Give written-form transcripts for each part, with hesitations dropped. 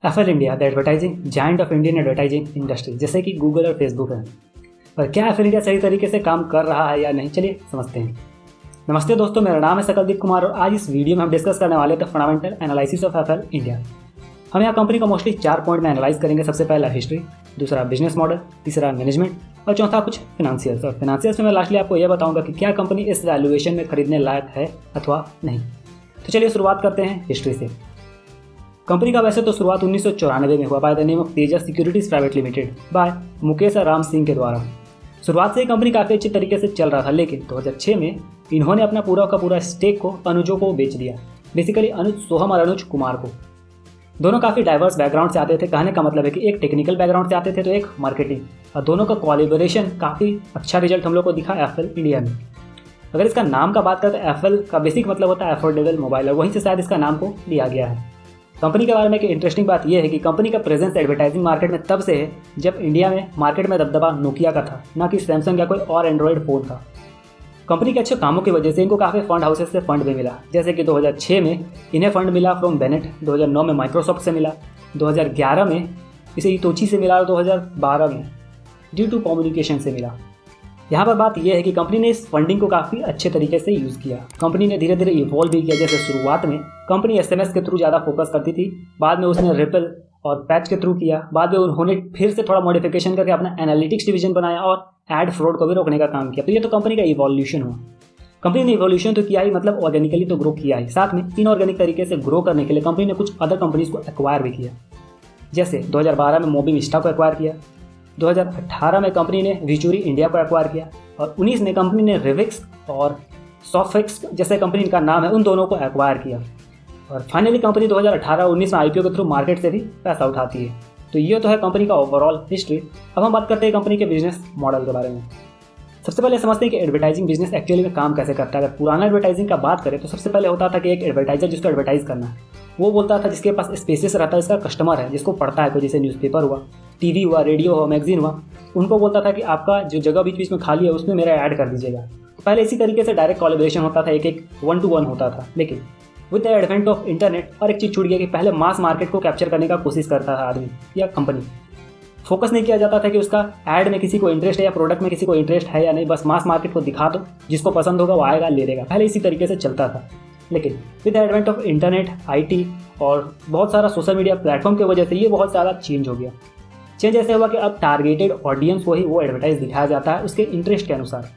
FL India, the advertising giant of Indian advertising industry, जैसे कि Google और Facebook है। पर क्या एफएल इंडिया सही तरीके से काम कर रहा है या नहीं, चलिए समझते हैं। नमस्ते दोस्तों, मेरा नाम है सकलदीप कुमार और आज इस वीडियो में हम डिस्कस करने वाले थे fundamental analysis of FL India. हम यहाँ कंपनी को मोस्टली 4 पॉइंट में एनालाइज करेंगे। सबसे पहला हिस्ट्री, दूसरा बिजनेस मॉडल, तीसरा मैनेजमेंट और चौथा कुछ फिनेंशियल्स। और फिनेंशियल्स में मैं लास्टली आपको यह बताऊंगा कि क्या कंपनी इस वैल्यूएशन में खरीदने लायक है अथवा नहीं। तो चलिए शुरुआत करते हैं हिस्ट्री से। कंपनी का वैसे तो शुरुआत 1994 में हुआ by the name of Tejas securities private limited by Mukesh और राम सिंह के द्वारा। शुरुआत से ही कंपनी काफ़ी अच्छे तरीके से चल रहा था, लेकिन 2006 में इन्होंने अपना पूरा का पूरा स्टेक को अनुजों को बेच दिया। बेसिकली अनुज सोहम और अनुज कुमार को। दोनों काफ़ी डाइवर्स बैकग्राउंड से आते थे। कहने का मतलब है कि एक टेक्निकल बैकग्राउंड से आते थे तो एक मार्केटिंग, और दोनों का कोलैबोरेशन काफ़ी अच्छा रिजल्ट हम लोग को दिखा एफएल इंडिया में। अगर इसका नाम का बात करें तो एफएल का बेसिक मतलब होता है अफोर्डेबल मोबाइल, और वहीं से शायद इसका नाम को लिया गया है। कंपनी के बारे में एक इंटरेस्टिंग बात यह है कि कंपनी का प्रेजेंस एडवर्टाइजिंग मार्केट में तब से है जब इंडिया में मार्केट में दबदबा नोकिया का था, ना कि सैमसंग या कोई और एंड्रॉयड फ़ोन था। कंपनी के अच्छे कामों की वजह से इनको काफ़ी फंड हाउसेस से फंड भी मिला, जैसे कि 2006 में इन्हें फंड मिला फ्रॉम बेनेट, 2009 में माइक्रोसॉफ्ट से मिला, 2011 में इसे इतोची से मिला और 2012 में ड्यू टू कम्युनिकेशन से मिला। यहाँ पर बात यह है कि कंपनी ने इस फंडिंग को काफ़ी अच्छे तरीके से यूज़ किया। कंपनी ने धीरे धीरे इवॉल्व भी किया। जैसे शुरुआत में कंपनी एसएमएस के थ्रू ज़्यादा फोकस करती थी, बाद में उसने रिपल और पैच के थ्रू किया, बाद में उन्होंने फिर से थोड़ा मॉडिफिकेशन करके अपना एनालिटिक्स डिवीजन बनाया और एड फ्रॉड को भी रोकने का काम किया। तो ये तो कंपनी का इवोल्यूशन हुआ। कंपनी ने इवोल्यूशन तो किया ही, मतलब ऑर्गेनिकली तो ग्रो किया ही, साथ में इनऑर्गेनिक तरीके से ग्रो करने के लिए कंपनी ने कुछ अदर कंपनीज को एक्वायर भी किया। जैसे 2012 में मोबी मिस्टा को एक्वायर किया, 2018 में कंपनी ने विचूरी इंडिया को एक्वायर किया, और 19 में कंपनी ने रिविक्स और सॉफ्टफिक्स जैसे कंपनी का नाम है उन दोनों को एक्वायर किया। और फाइनली कंपनी 2018-19 में आईपीओ के थ्रू मार्केट से भी पैसा उठाती है। तो ये तो है कंपनी का ओवरऑल हिस्ट्री। अब हम बात करते हैं कंपनी के बिजनेस मॉडल के बारे में। सबसे पहले समझते हैं कि एडवर्टाइजिंग बिजनेस एक्चुअली में काम कैसे करता है। अगर पुराना एडवर्टाइजिंग का बात करें तो सबसे पहले होता था कि एक एडवर्टाइजर जिसको एडवर्टाइज करना है वो बोलता था, जिसके पास स्पेसिस रहता है, इसका कस्टमर है जिसको पढ़ता है, कोई जैसे न्यूज़पेपर हुआ, टीवी हुआ, रेडियो हुआ, मैगजीन हुआ, उनको बोलता था कि आपका जो जगह बीच बीच में खाली है उसमें मेरा ऐड कर दीजिएगा। तो पहले इसी तरीके से डायरेक्ट कोलैबोरेशन होता था, एक 1-to-1 होता था। लेकिन with the advent of internet और एक चीज़ छूट गया कि पहले मास मार्केट को कैप्चर करने का कोशिश करता था आदमी या कंपनी। फोकस नहीं किया जाता था कि उसका ऐड में किसी को इंटरेस्ट है या प्रोडक्ट में किसी को इंटरेस्ट है या नहीं, बस मास मार्केट को दिखा दो, जिसको पसंद होगा वो आएगा ले लेगा। पहले इसी तरीके से चलता था। लेकिन with the advent of internet, IT और बहुत सारा सोशल मीडिया प्लेटफॉर्म की वजह से ये बहुत ज़्यादा चेंज हो गया। चेंज ऐसे हुआ कि अब टारगेटेड ऑडियंस को ही वो एडवर्टाइज दिखाया जाता है उसके इंटरेस्ट के अनुसार।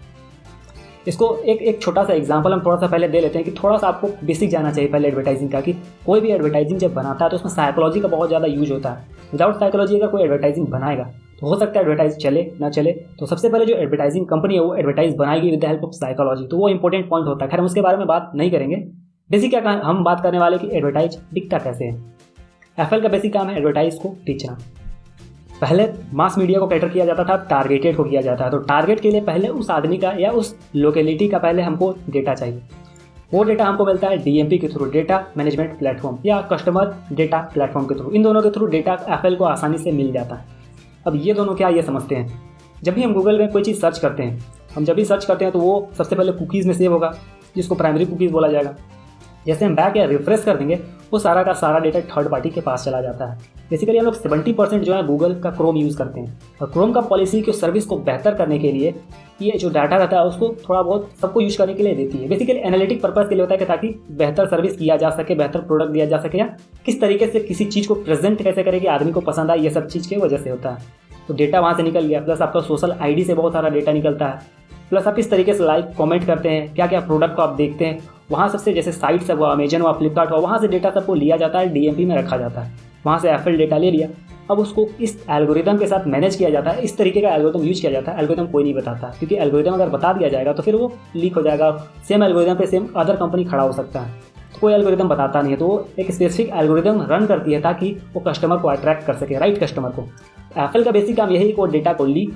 इसको एक छोटा सा एग्जांपल हम थोड़ा सा पहले दे लेते हैं कि थोड़ा सा आपको बेसिक जाना चाहिए पहले एडवर्टाइजिंग का, कि कोई भी एडवर्टाइजिंग जब बनाता है तो उसमें साइकोलॉजी का बहुत ज़्यादा यूज होता है। विदाउट साइकोलॉजी अगर कोई एडवर्टाइजिंग बनाएगा तो हो सकता है एडवर्टाइज चले ना चले। तो सबसे पहले जो एडवर्टाइजिंग कंपनी है वो एडवर्टाइज बनाएगी with the help of psychology. तो वो इंपॉर्टेंट पॉइंट होता है। खैर हम उसके बारे में बात नहीं करेंगे। बेसिक क्या हम बात करने वाले कि एडवर्टाइज दिखता कैसे है। एफएल का बेसिक काम है एडवर्टाइज को बेचना। पहले मास मीडिया को कैटर किया जाता था, टारगेटेड को किया जाता है। तो टारगेट के लिए पहले उस आदमी का या उस लोकेलिटी का पहले हमको डेटा चाहिए। वो डेटा हमको मिलता है डीएमपी के थ्रू, डेटा मैनेजमेंट प्लेटफॉर्म, या कस्टमर डेटा प्लेटफॉर्म के थ्रू। इन दोनों के थ्रू डेटा एफएल को आसानी से मिल जाता है। अब ये दोनों क्या, ये समझते हैं। जब भी हम गूगल में कोई चीज़ सर्च करते हैं, तो वो सबसे पहले कुकीज़ में सेव होगा, जिसको प्राइमरी कुकीज़ बोला जाएगा। जैसे हम बैक या रिफ्रेश कर देंगे वो सारा का सारा डेटा थर्ड पार्टी के पास चला जाता है। बेसिकली हम लोग 70% जो है गूगल का क्रोम यूज़ करते हैं, और क्रोम का पॉलिसी की सर्विस को बेहतर करने के लिए ये जो डाटा रहता है उसको थोड़ा बहुत सबको यूज करने के लिए देती है। बेसिकली एनालिटिक पर्पस के लिए होता है कि ताकि बेहतर सर्विस किया जा सके, बेहतर प्रोडक्ट दिया जा सके, या किस तरीके से किसी चीज़ को प्रेजेंट कैसे करें कि आदमी को पसंद आए, ये सब चीज़ की वजह से होता है। तो डेटा वहाँ से निकल गया, प्लस आपका सोशल आईडी से बहुत सारा डेटा निकलता है, प्लस आप किस तरीके से लाइक कमेंट करते हैं, क्या क्या प्रोडक्ट को आप देखते हैं, वहाँ सबसे जैसे साइट्स हुआ, अमेजन हुआ, फ्लिपकार्ट हुआ, वहाँ से डेटा सबको लिया जाता है, डीएमपी में रखा जाता है। वहाँ से एफएल डेटा ले लिया, अब उसको इस एल्गोरिदम के साथ मैनेज किया जाता है। इस तरीके का एल्गोरिदम यूज किया जाता है। एल्गोरिदम कोई नहीं बताता, क्योंकि एल्गोरिदम अगर बता दिया जाएगा तो फिर वो लीक हो जाएगा। सेम एल्गोरिदम पे सेम अदर कंपनी खड़ा हो सकता है, तो कोई एल्गोरिदम बताता नहीं है। तो वो एक स्पेसिफिक एल्गोरिदम रन करती है ताकि वो कस्टमर को अट्रैक्ट कर सके, राइट कस्टमर को। एफएल का बेसिक काम यही है कि वो डेटा को ली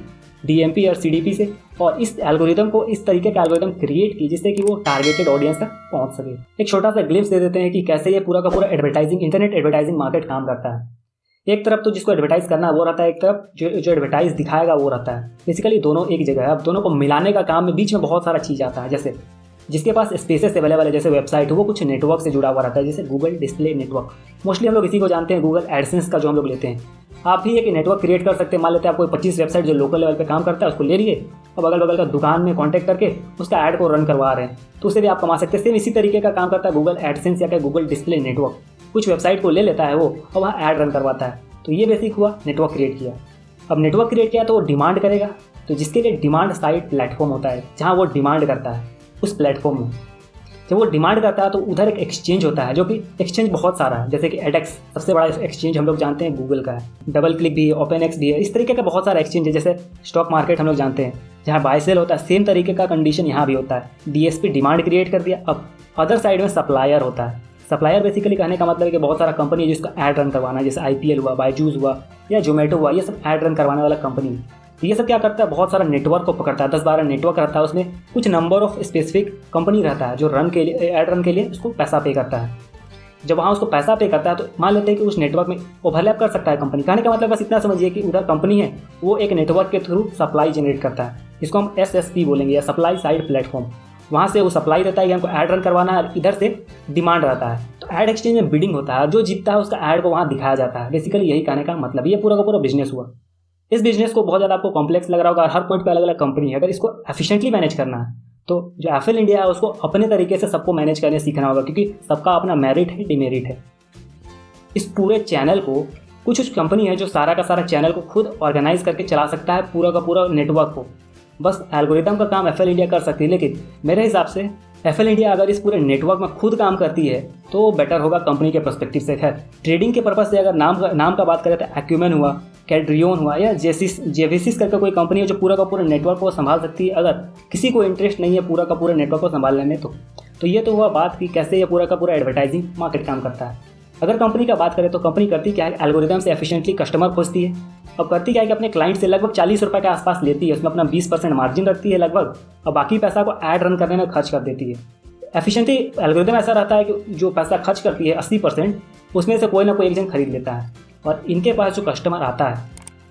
डीएमपी और सीडीपी से, और इस एल्गोरिदम को इस तरीके का एल्गोरिदम क्रिएट की जिससे कि वो टारगेटेड ऑडियंस तक पहुंच सके। एक छोटा सा ग्लिम्स दे देते हैं कि कैसे ये पूरा का पूरा एडवर्टाइजिंग, इंटरनेट एडवर्टाइजिंग मार्केट काम करता है। एक तरफ तो जिसको एडवर्टाइज करना है वो रहता है, एक तरफ जो एडवर्टाइज दिखाएगा वो रहता है। बेसिकली दोनों एक जगह है। अब दोनों को मिलाने का काम में बीच में बहुत सारा चीज़ आता है। जैसे जिसके पास स्पेसेस अवेलेबल है जैसे वेबसाइट वो कुछ नेटवर्क से जुड़ा हुआ रहता है, जैसे गूगल डिस्प्ले नेटवर्क। मोस्टली हम लोग इसी को जानते हैं गूगल एडसेंस का जो हम लोग लेते हैं। आप भी एक नेटवर्क क्रिएट कर सकते हैं। मान लेते हैं आप कोई 25 वेबसाइट जो लोकल लेवल पे काम करता है उसको ले लिए और बगल बगल का दुकान में कॉन्टैक्ट करके उसका ऐड को रन करवा रहे हैं, तो उससे भी आप कमा सकते हैं। सेम इसी तरीके का काम करता है गूगल एडसेंस या गूगल डिस्प्ले नेटवर्क। कुछ वेबसाइट को ले लेता है वो और वहाँ ऐड रन करवाता है। तो ये बेसिक हुआ नेटवर्क क्रिएट किया। अब नेटवर्क क्रिएट किया तो वो डिमांड करेगा, तो जिसके लिए डिमांड साइड प्लेटफॉर्म होता है जहाँ वो डिमांड करता है उस प्लेटफॉर्म में। जब वो डिमांड करता है तो उधर एक एक्सचेंज होता है, जो कि एक्सचेंज बहुत सारा है, जैसे कि एडेक्स सबसे बड़ा एक्सचेंज हम लोग जानते हैं गूगल का है, डबल क्लिक भी है, ओपन एक्स भी है। इस तरीके का बहुत सारा एक्सचेंज है। जैसे स्टॉक मार्केट हम लोग जानते हैं जहाँ बाय सेल होता है, सेम तरीके का कंडीशन यहाँ भी होता है। डीएसपी डिमांड क्रिएट कर दिया। अब अदर साइड में सप्लायर होता है। सप्लायर बेसिकली कहने का मतलब है कि बहुत सारा कंपनी है जिसका ऐड रन करवाना है, जैसे IPL हुआ, बायजूस हुआ या जोमेटो हुआ, ये सब ऐड रन करवाने वाला कंपनी है। तो ये सब क्या करता है, बहुत सारा नेटवर्क को पकड़ता है। 10-12 नेटवर्क रहता है, उसमें कुछ नंबर ऑफ स्पेसिफिक कंपनी रहता है जो रन के लिए ऐड रन के लिए उसको पैसा पे करता है। जब वहाँ उसको पैसा पे करता है तो मान लेते हैं कि उस नेटवर्क में ओवरलैप कर सकता है कंपनी। कहने का मतलब बस इतना समझिए कि उधर कंपनी है वो एक नेटवर्क के थ्रू सप्लाई जनरेट करता है, जिसको हम SSP बोलेंगे या सप्लाई साइड प्लेटफॉर्म। वहाँ से वो सप्लाई रहता है कि हमको ऐड रन करवाना है, इधर से डिमांड रहता है। तो ऐड एक्सचेंज में बिडिंग होता है, जो जीतता है उसका ऐड को वहाँ दिखाया जाता है। बेसिकली यही कहने का मतलब, ये पूरा का पूरा बिजनेस हुआ। इस बिजनेस को बहुत ज़्यादा आपको कॉम्प्लेक्स लग रहा होगा, हर पॉइंट पे अलग अलग कंपनी है। अगर इसको एफिशिएंटली मैनेज करना है तो जो एफएल इंडिया है उसको अपने तरीके से सबको मैनेज करने सीखना होगा, क्योंकि सबका अपना मेरिट है, डिमेरिट है। इस पूरे चैनल को कुछ कंपनी है जो सारा का सारा चैनल को खुद ऑर्गेनाइज करके चला सकता है, पूरा का पूरा नेटवर्क को। बस एल्गोरिथम का काम एफएल इंडिया कर सकती है, लेकिन मेरे हिसाब से एफएल इंडिया अगर इस पूरे नेटवर्क में खुद काम करती है तो बेटर होगा कंपनी के पर्सपेक्टिव से। खैर, ट्रेडिंग के पर्पज से अगर नाम का बात करें तो एक्यूमेन हुआ, कैड्रियोन हुआ या जेविसिस करके कोई कंपनी है जो पूरा का पूरा नेटवर्क को संभाल सकती है। अगर किसी को इंटरेस्ट नहीं है पूरा का पूरा नेटवर्क को संभालने में तो ये तो हुआ बात कि कैसे ये पूरा का पूरा एडवर्टाइजिंग मार्केट काम करता है। अगर कंपनी का बात करें तो कंपनी करती क्या है, एल्गोरिथम से एफिशिएंटली कस्टमर खोजती है। अब करती क्या है कि अपने क्लाइंट से लगभग 40 रुपये के आसपास लेती है, उसमें अपना 20% मार्जिन रखती है लगभग, और बाकी पैसा को ऐड रन करने में खर्च कर देती है। एफिशिएंटली एल्गोरिथम ऐसा रहता है कि जो पैसा खर्च करती है 80%, उसमें से कोई ना कोई एक जन खरीद लेता है। और इनके पास जो कस्टमर आता है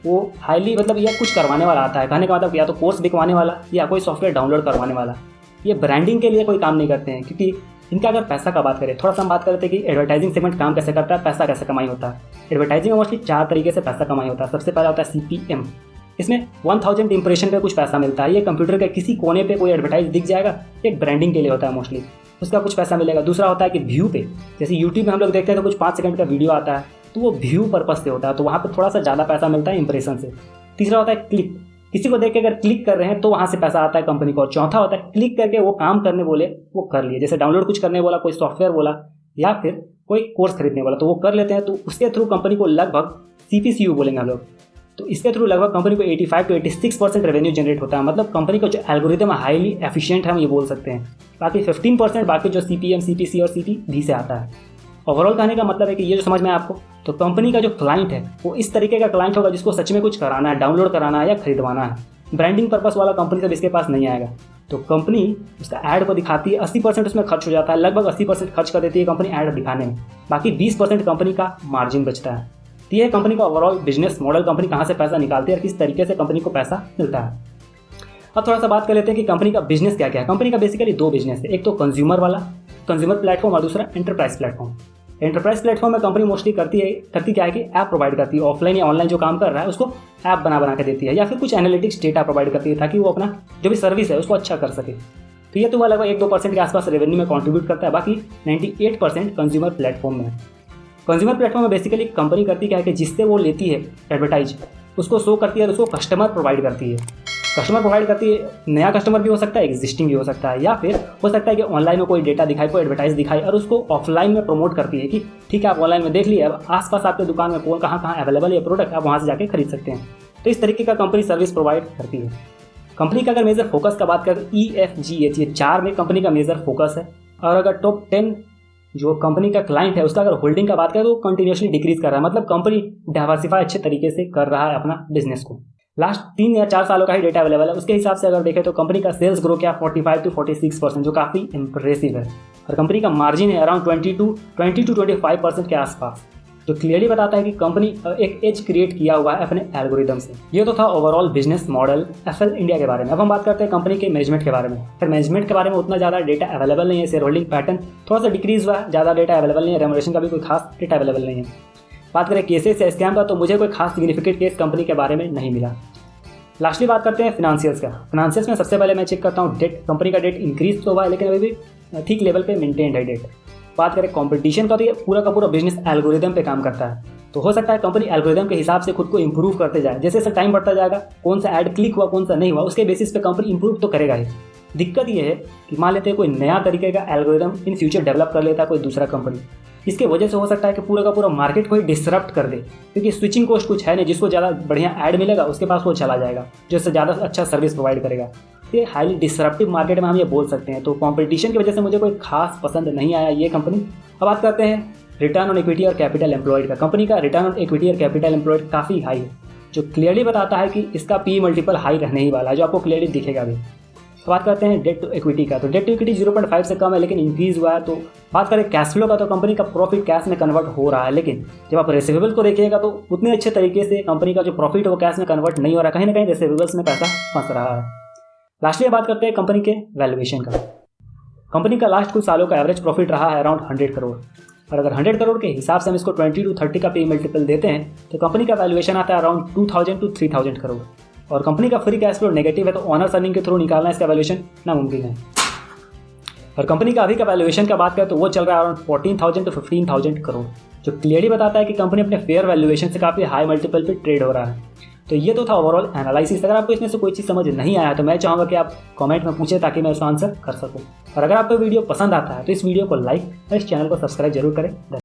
वो हाईली मतलब या कुछ करवाने वाला आता है। कहने का मतलब या तो कोर्स बिकवाने वाला या कोई सॉफ्टवेयर डाउनलोड करवाने वाला। ये ब्रांडिंग के लिए कोई काम नहीं करते हैं, क्योंकि इनका अगर पैसा का बात करें, थोड़ा सा हम बात करते हैं कि एडवर्टाइजिंग सेगमेंट काम कैसे करता है, पैसा कैसे कमाई होता है। एडवर्टाइजिंग में मोस्टली 4 तरीके से पैसा कमाई होता है। सबसे पहला होता है CPM। इसमें 1000 इंप्रेशन पे कुछ पैसा मिलता है। ये कंप्यूटर के किसी कोने पे कोई एडवर्टाइज दिख जाएगा, एक ब्रांडिंग के लिए होता है मोस्टली, उसका कुछ पैसा मिलेगा। दूसरा होता है कि व्यू पे, जैसे यूट्यूब में हम लोग देखते हैं तो कुछ 5 सेकंड का वीडियो आता है तो वो व्यू पर्पस से होता है, तो वहाँ पर थोड़ा सा ज़्यादा पैसा मिलता है इंप्रेशन से। तीसरा होता है क्लिक, किसी को देख के अगर क्लिक कर रहे हैं तो वहाँ से पैसा आता है कंपनी को। और चौथा होता है क्लिक करके वो काम करने बोले वो कर लिए, जैसे डाउनलोड कुछ करने बोला, कोई सॉफ्टवेयर बोला या फिर कोई कोर्स खरीदने वाला, तो वो कर लेते हैं। तो उसके थ्रू कंपनी को लगभग CPCU बोलेंगे हम लोग, तो इसके थ्रू लगभग कंपनी को 85 to 86% रेवेन्यू जनरेट होता है। मतलब कंपनी का जो एल्गोरिथम हाईली एफिशिएंट है हम ये बोल सकते हैं। बाकी 15% बाकी जो CPM, CPC और CPV से आता है। ओवरऑल कहने का मतलब है कि ये जो समझ में आपको, तो कंपनी का जो क्लाइंट है वो इस तरीके का क्लाइंट होगा जिसको सच में कुछ कराना है, डाउनलोड कराना है या खरीदवाना है। ब्रांडिंग पर्पस वाला कंपनी सब इसके पास नहीं आएगा। तो कंपनी उसका ऐड को दिखाती है, 80% उसमें खर्च हो जाता है, लगभग 80% खर्च कर देती है कंपनी ऐड दिखाने में, बाकी 20% कंपनी का मार्जिन बचता है। तो ये कंपनी का ओवरऑल बिजनेस मॉडल, कंपनी कहाँ से पैसा निकालती है और किस तरीके से कंपनी को पैसा मिलता है। अब थोड़ा सा बात कर लेते हैं कि कंपनी का बिजनेस क्या क्या है। कंपनी का बेसिकली 2 बिजनेस है, एक तो कंज्यूमर वाला, कंज्यूमर प्लेटफॉर्म, और दूसरा एंटरप्राइज प्लेटफॉर्म। एंटरप्राइज प्लेटफॉर्म में कंपनी मोस्टली करती क्या है कि ऐप प्रोवाइड करती है, ऑफलाइन या ऑनलाइन जो काम कर रहा है उसको ऐप बना के देती है, या फिर कुछ एनालिटिक्स डेटा प्रोवाइड करती है ताकि वो अपना जो भी सर्विस है उसको अच्छा कर सके। तो ये तो लगभग 1-2% के आसपास रेवेन्यू में कॉन्ट्रीब्यूट करता है। बाकी 98% कंज्यूमर प्लेटफॉर्म में। कंज्यूमर प्लेटफॉर्म में बेसिकली कंपनी करती क्या है कि जिससे वो लेती है एडवर्टाइज, उसको शो करती है और उसको कस्टमर प्रोवाइड करती है। कस्टमर प्रोवाइड करती है, नया कस्टमर भी हो सकता है, एग्जिस्टिंग भी हो सकता है, या फिर हो सकता है कि ऑनलाइन में कोई डेटा दिखाए, कोई एडवर्टाइज दिखाए और उसको ऑफलाइन में प्रमोट करती है कि ठीक है आप ऑनलाइन में देख लिए, अब आसपास आपके दुकान में कौन कहाँ अवेलेबल है प्रोडक्ट, आप वहाँ से जाके खरीद सकते हैं। तो इस तरीके का कंपनी सर्विस प्रोवाइड करती है। कंपनी का अगर मेजर फोकस का बात करें तो EFGH, ये 4 में कंपनी का मेजर फोकस है। और अगर टॉप 10 जो कंपनी का क्लाइंट है उसका अगर होल्डिंग का बात करें तो कंटिन्यूसली डिक्रीज कर रहा है। मतलब कंपनी डाइवर्सिफाई अच्छे तरीके से कर रहा है अपना बिजनेस को। लास्ट 3 या 4 सालों का ही डेटा अवेलेबल है, उसके हिसाब से अगर देखें तो कंपनी का सेल्स ग्रो किया 45 to 46%, जो काफ़ी इंप्रेसिव है। और कंपनी का मार्जिन है अराउंड 20 to 25% के आसपास। तो क्लियरली बताता है कि कंपनी एक एज क्रिएट किया हुआ है अपने एल्गोरिदम से। ये तो था overall business model FL India के बारे में। अब हम बात करते हैं कंपनी के मैनेजमेंट के बारे में। फिर मैनेजमेंट के बारे में उतना ज़्यादा डेटा अवेलेबल नहीं है, शेयर होल्डिंग पैटर्न थोड़ा सा डिक्रीज हुआ है, ज़्यादा डेटा अवेलेबल नहीं है, रेमुनरेशन का भी कोई खास डेटा अवेलेबल नहीं है। बात करें केसेस या स्कैम का, तो मुझे कोई खास सिग्निफिकेंट केस कंपनी के बारे में नहीं मिला। लास्टली बात करते हैं फिनेंशियल्स का। फिनेंशियल्स में सबसे पहले मैं चेक करता हूँ डेट। कंपनी का डेट इंक्रीज तो हुआ है लेकिन अभी भी ठीक लेवल पे मेंटेन्ड है डेट। बात करें कंपटीशन का, तो ये पूरा का पूरा बिजनेस एल्गोरिदम पे काम करता है, तो हो सकता है कंपनी एल्गोरिदम के हिसाब से खुद को इंप्रूव करते जाए। जैसे जैसे टाइम बढ़ता जाएगा, कौन सा ऐड क्लिक हुआ कौन सा नहीं हुआ, उसके बेसिस पे कंपनी इंप्रूव तो करेगा ही। दिक्कत ये है कि मान लेते हैं कोई नया तरीके का एल्गोरिदम इन फ्यूचर डेवलप कर लेता है कोई दूसरा कंपनी, इसके वजह से हो सकता है कि पूरा का पूरा मार्केट को ही डिसरप्ट कर दे, क्योंकि स्विचिंग कॉस्ट कुछ है नहीं। जिसको ज़्यादा बढ़िया ऐड मिलेगा उसके पास वो चला जाएगा, जो इससे ज़्यादा अच्छा सर्विस प्रोवाइड करेगा। ये हाईली डिसरप्टिव मार्केट में हम ये बोल सकते हैं। तो कॉम्पिटिशन की वजह से मुझे कोई खास पसंद नहीं आया ये कंपनी। अब बात करते हैं रिटर्न ऑन इक्विटी और कैपिटल एम्प्लॉयड का। कंपनी का रिटर्न ऑन इक्विटी और कैपिटल एम्प्लॉयड काफ़ी हाई है, जो क्लियरली बताता है कि इसका पी मल्टीपल हाई रहने ही वाला है, जो आपको क्लियरली दिखेगा भी। तो बात करते हैं डेट टू इक्विटी का। तो डेट टू इक्विटी 0.5 से कम है लेकिन इंक्रीज हुआ है। तो बात करें कैश फ्लो का, तो कंपनी का प्रॉफिट कैश में कन्वर्ट हो रहा है, लेकिन जब आप रिसीवेबल को देखिएगा तो उतने अच्छे तरीके से कंपनी का जो प्रॉफिट है वो कैश में कन्वर्ट नहीं हो रहा है, कहीं ना कहीं रिसीवेबल्स में पैसा फंस रहा है। लास्टली बात करते हैं कंपनी के वैल्यूएशन का। कंपनी का लास्ट कुछ सालों का एवरेज प्रॉफिट रहा है अराउंड 100 करोड़, और अगर 100 करोड़ के हिसाब से हम इसको 20 to 30 का पे मल्टीपल देते हैं तो कंपनी का वैल्यूएशन आता है अराउंड 2000 to 3000 करोड़। और कंपनी का फ्री कैश फ्लो नेगेटिव है, तो ऑनर्स अर्निंग के थ्रू निकालना इसका वैल्यूएशन नामुमकिन है। और कंपनी का अभी का वैल्यूएशन का बात करें तो वो चल रहा है अराउंड 14,000 to 15,000 करोड़, जो क्लियरली बताता है कि कंपनी अपने फेयर वैल्यूएशन से काफ़ी हाई मल्टीपल पे ट्रेड हो रहा है। तो ये तो था ओवरऑल एनालिसिस। अगर आपको इसमें से कोई चीज़ समझ नहीं आया तो मैं चाहूँगा कि आप कमेंट में पूछें ताकि मैं उसका आंसर कर सकूँ। और अगर आपको वीडियो पसंद आता है तो इस वीडियो को लाइक और इस चैनल को सब्सक्राइब जरूर करें।